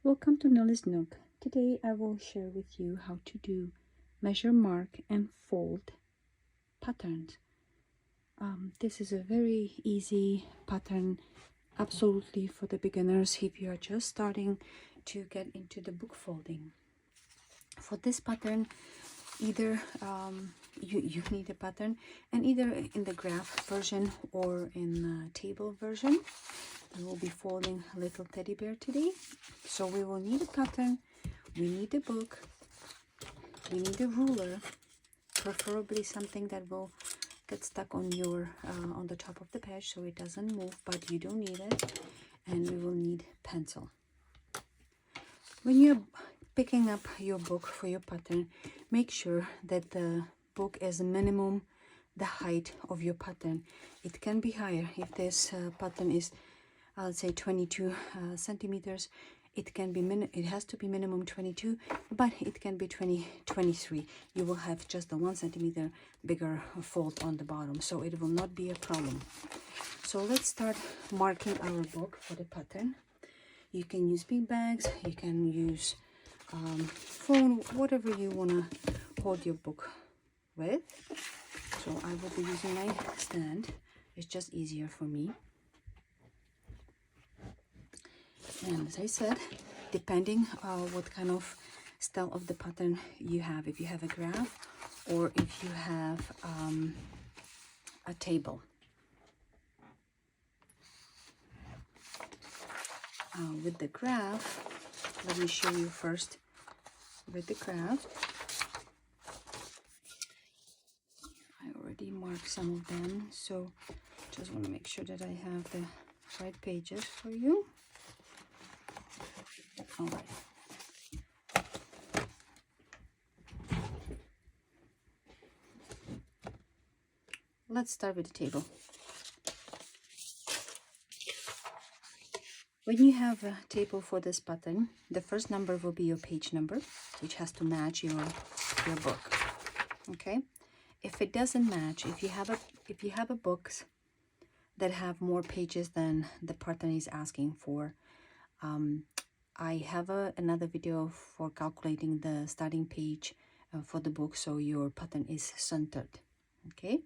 Welcome to Neli's Nook. Today I will share with you how to do measure, mark, and fold patterns. This is a very easy pattern, absolutely for the beginners if you are just starting to get into the book folding. For this pattern, either you need a pattern, and either in the graph version or in the table version. We will be folding a little teddy bear today, so we will need a pattern, we need a book, we need a ruler, preferably something that will get stuck on your on the top of the page so it doesn't move, but you don't need it. And we will need pencil. When you're picking up your book for your pattern, make sure that the book is minimum the height of your pattern. It can be higher if this pattern is, I'll say, 22 centimeters. It can be it has to be minimum 22, but it can be 23. You will have just the 1 centimeter bigger fold on the bottom, so it will not be a problem. So let's start marking our book for the pattern. You can use big bags, you can use phone, whatever you want to hold your book with. So I will be using my stand. It's just easier for me. And as I said, depending what kind of style of the pattern you have, if you have a graph or if you have a table. With the graph, let me show you first with the graph. I already marked some of them, so just want to make sure that I have the right pages for you. All right. Let's start with the table. When you have a table for this pattern, the first number will be your page number, which has to match your book. Okay? If it doesn't match, if you have a books that have more pages than the pattern is asking for, I have another video for calculating the starting page for the book, so your pattern is centered. Okay?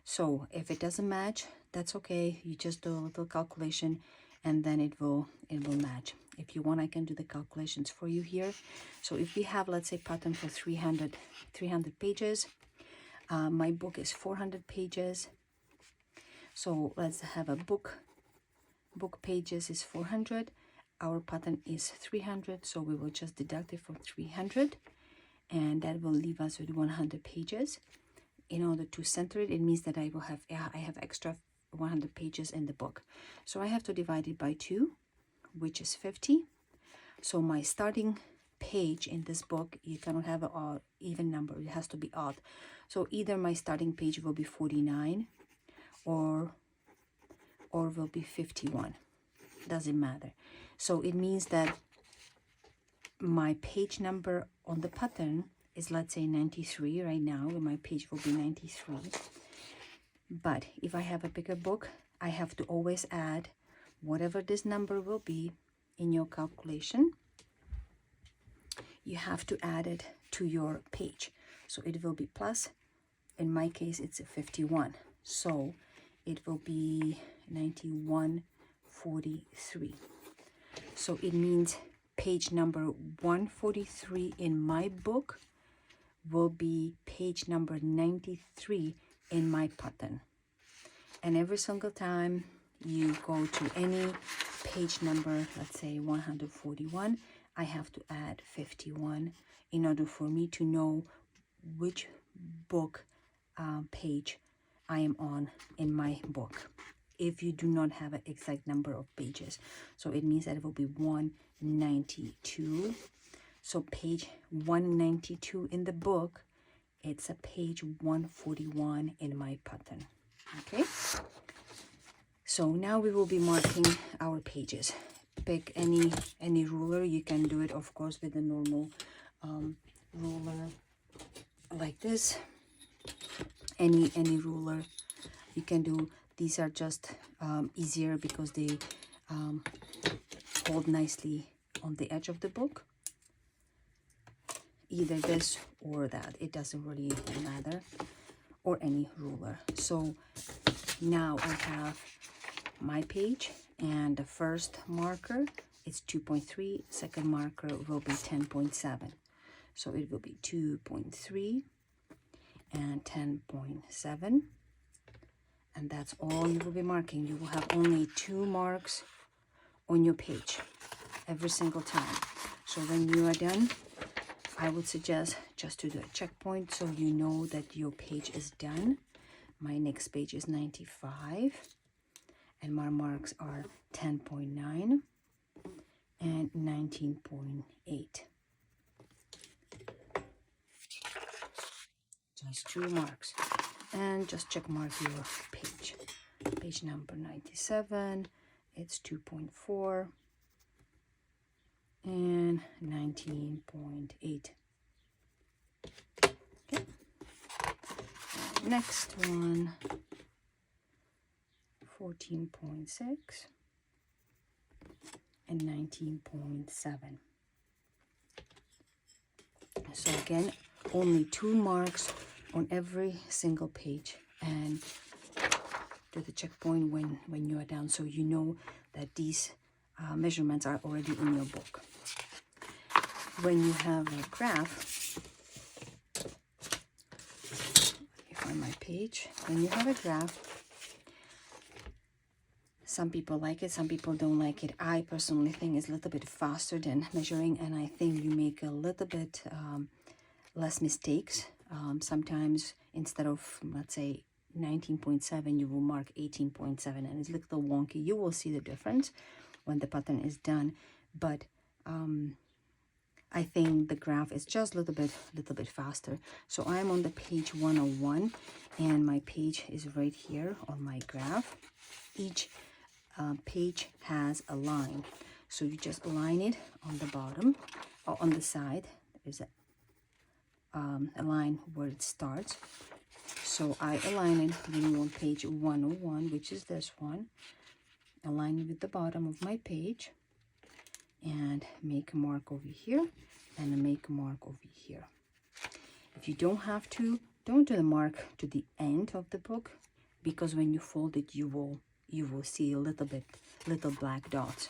So if it doesn't match, that's okay. You just do a little calculation and then it will match. If you want, I can do the calculations for you here. So if we have, let's say, pattern for 300 pages, my book is 400 pages. So let's have a book pages is 400. Our pattern is 300, so we will just deduct it from 300, and that will leave us with 100 pages. In order to center it, it means that I have extra 100 pages in the book. So I have to divide it by 2, which is 50. So my starting page in this book, you cannot have an even number, it has to be odd. So either my starting page will be 49 or will be 51. Doesn't matter. So it means that my page number on the pattern is, let's say, 93 right now, and my page will be 93. But if I have a bigger book, I have to always add whatever this number will be in your calculation. You have to add it to your page. So it will be plus, in my case, it's a 51. So it will be 9143. So it means page number 143 in my book will be page number 93 in my pattern. And every single time you go to any page number, let's say 141, I have to add 51 in order for me to know which book page I am on in my book, if you do not have an exact number of pages. So it means that it will be 192. So page 192 in the book, it's a page 141 in my pattern. Okay, so now we will be marking our pages. Pick any ruler. You can do it, of course, with a normal ruler like this. Any ruler you can do. These are just easier because they hold nicely on the edge of the book, either this or that, it doesn't really matter, or any ruler. So now I have my page, and the first marker is 2.3, second marker will be 10.7. So it will be 2.3 and 10.7, and that's all you will be marking. You will have only 2 marks on your page every single time. So when you are done, I would suggest just to do a checkpoint so you know that your page is done. My next page is 95, and my marks are 10.9 and 19.8. Just 2 marks, and just check mark your page. Page number 97, it's 2.4 and 19.8. Okay. Next one, 14.6 and 19.7. So again, only 2 marks on every single page, and do the checkpoint when you are done, so you know that these measurements are already in your book. When you have a graph, let me find my page. When you have a graph, some people like it, some people don't like it. I personally think it's a little bit faster than measuring, and I think you make a little bit less mistakes. Sometimes instead of, let's say, 19.7, you will mark 18.7, and it's a little wonky. You will see the difference when the pattern is done, but I think the graph is just a little bit faster. So I'm on the page 101, and my page is right here on my graph. Each page has a line, so you just align it on the bottom or on the side. There's a line where it starts. So I align it when you're on page 101, which is this one. Align it with the bottom of my page, and make a mark over here, and make a mark over here. If you don't have to, don't do the mark to the end of the book, because when you fold it, you will see a little black dots.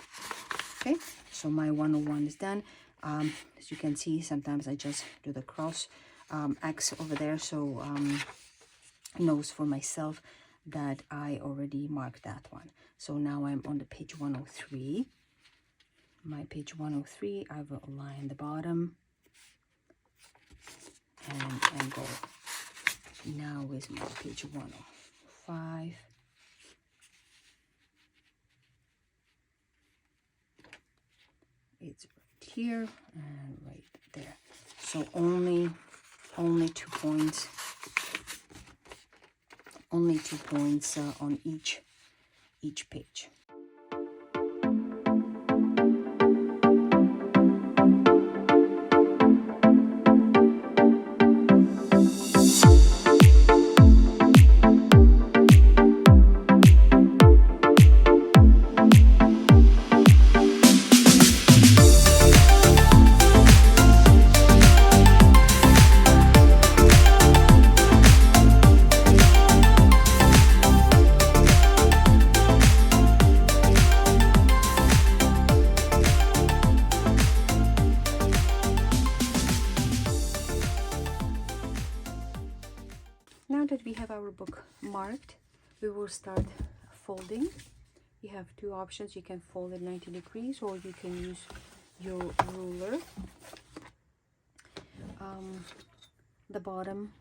Okay, so my 101 is done. As you can see, sometimes I just do the cross X over there, so knows for myself that I already marked that one. So now I'm on the page 103. My page 103, I will align the bottom and go. Now is my page 105. It's right here and right there. So only 2 points. Only 2 points on each page. Now that we have our book marked, we will start folding. You have 2 options. You can fold it 90 degrees, or you can use your ruler. The bottom,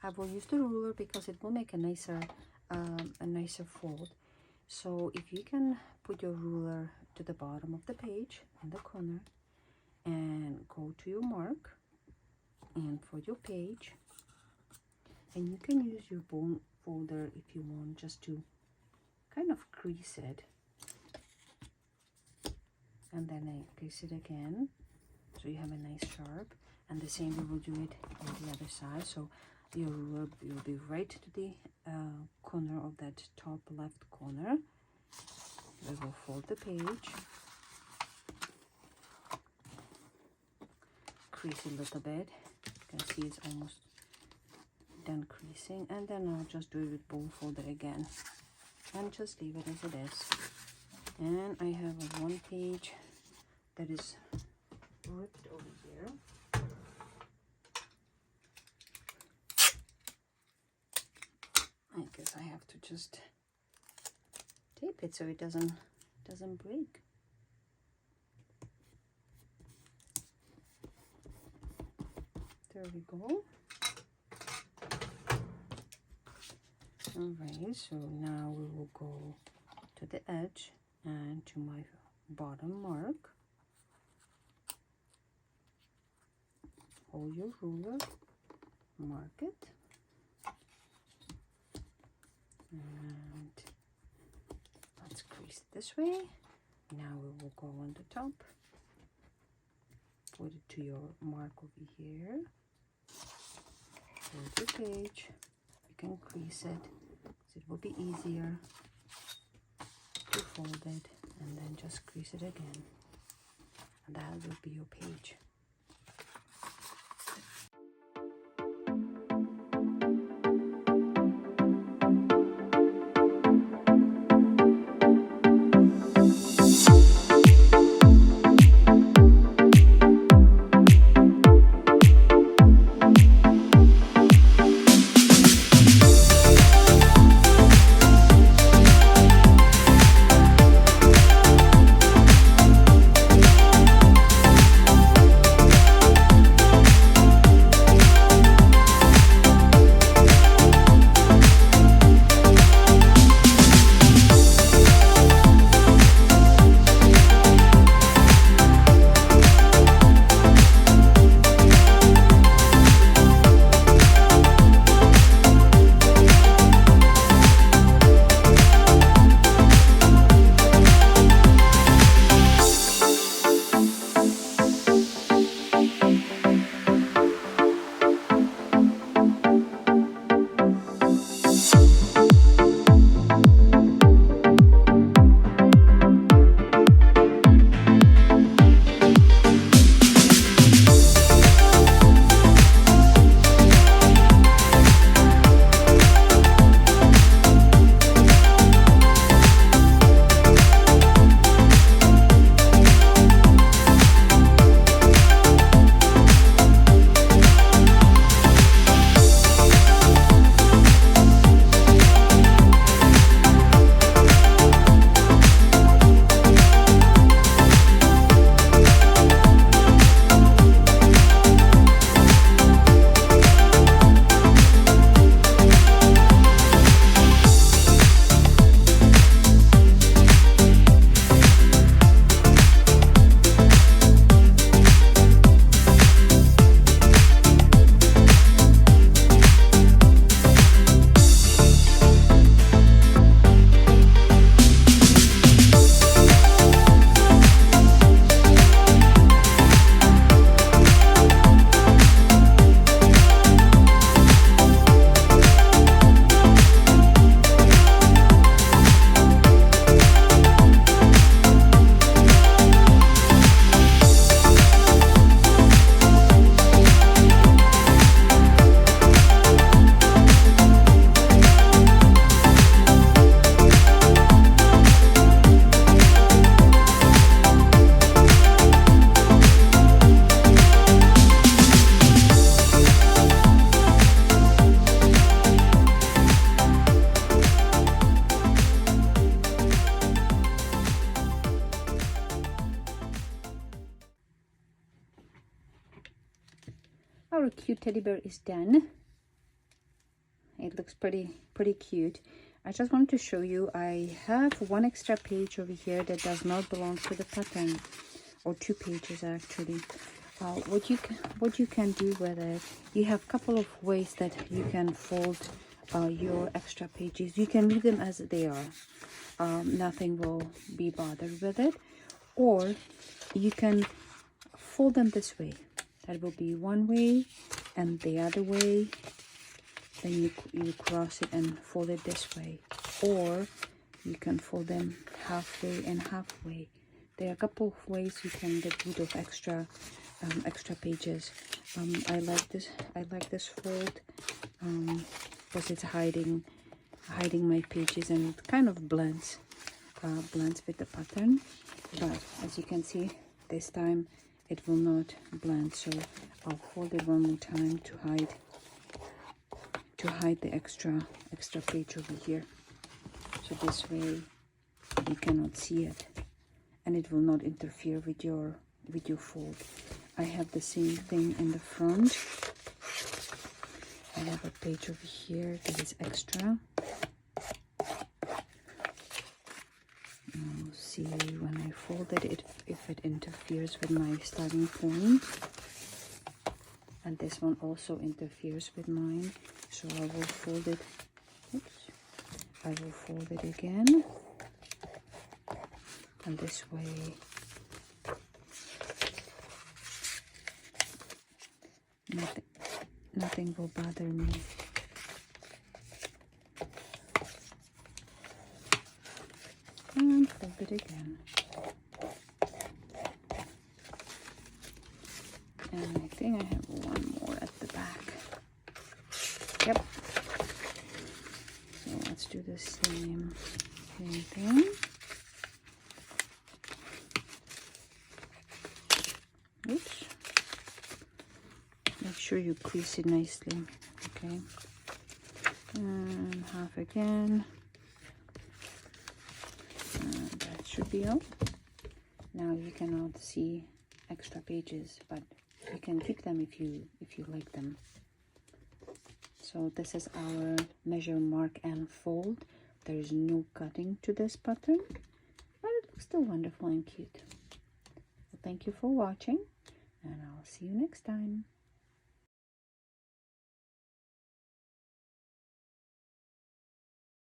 I will use the ruler because it will make a nicer fold. So if you can put your ruler to the bottom of the page in the corner and go to your mark and for your page, and you can use your bone folder if you want, just to kind of crease it, and then I crease it again so you have a nice sharp. And the same we will do it on the other side. So your ruler will be right to the corner of that top left corner. We will fold the page crease a little bit. You can see it's almost done creasing, and then I'll just do it with bone folder again and just leave it as it is. And I have a 1 page that is ripped over here. I guess I have to just tape it so it doesn't break. There we go. Alright, so now we will go to the edge and to my bottom mark. Hold your ruler, mark it, and let's crease it this way. Now we will go on the top, put it to your mark over here, hold your page, you can crease it, so it will be easier to fold it, and then just crease it again, and that will be your page. Our cute teddy bear is done. It looks pretty cute. I just wanted to show you, I have one extra page over here that does not belong to the pattern, or 2 pages actually. What you can do with it, you have a couple of ways that you can fold your extra pages. You can leave them as they are. Nothing will be bothered with it, or you can fold them this way. That will be one way, and the other way, then you cross it and fold it this way, or you can fold them halfway and halfway. there are a couple of ways you can get rid of extra pages. I like this fold because it's hiding my pages, and it kind of blends with the pattern. But as you can see, this time it will not blend, so I'll fold it one more time to hide the extra page over here, so this way you cannot see it and it will not interfere with your fold. I have the same thing in the front. I have a page over here that is extra. You'll see when I fold it if it interferes with my starting point. And this one also interferes with mine, so I will fold it. Oops. I will fold it again, and this way nothing will bother me. And fold it again. And I think I have one more at the back. Yep. So let's do the same thing. Oops. Make sure you crease it nicely. Okay. And half again. And that should be all. Now you cannot see extra pages, but you can keep them if you like them. So this is our measure, mark, and fold. There is no cutting to this pattern, but it looks still wonderful and cute. So thank you for watching, and I'll see you next time.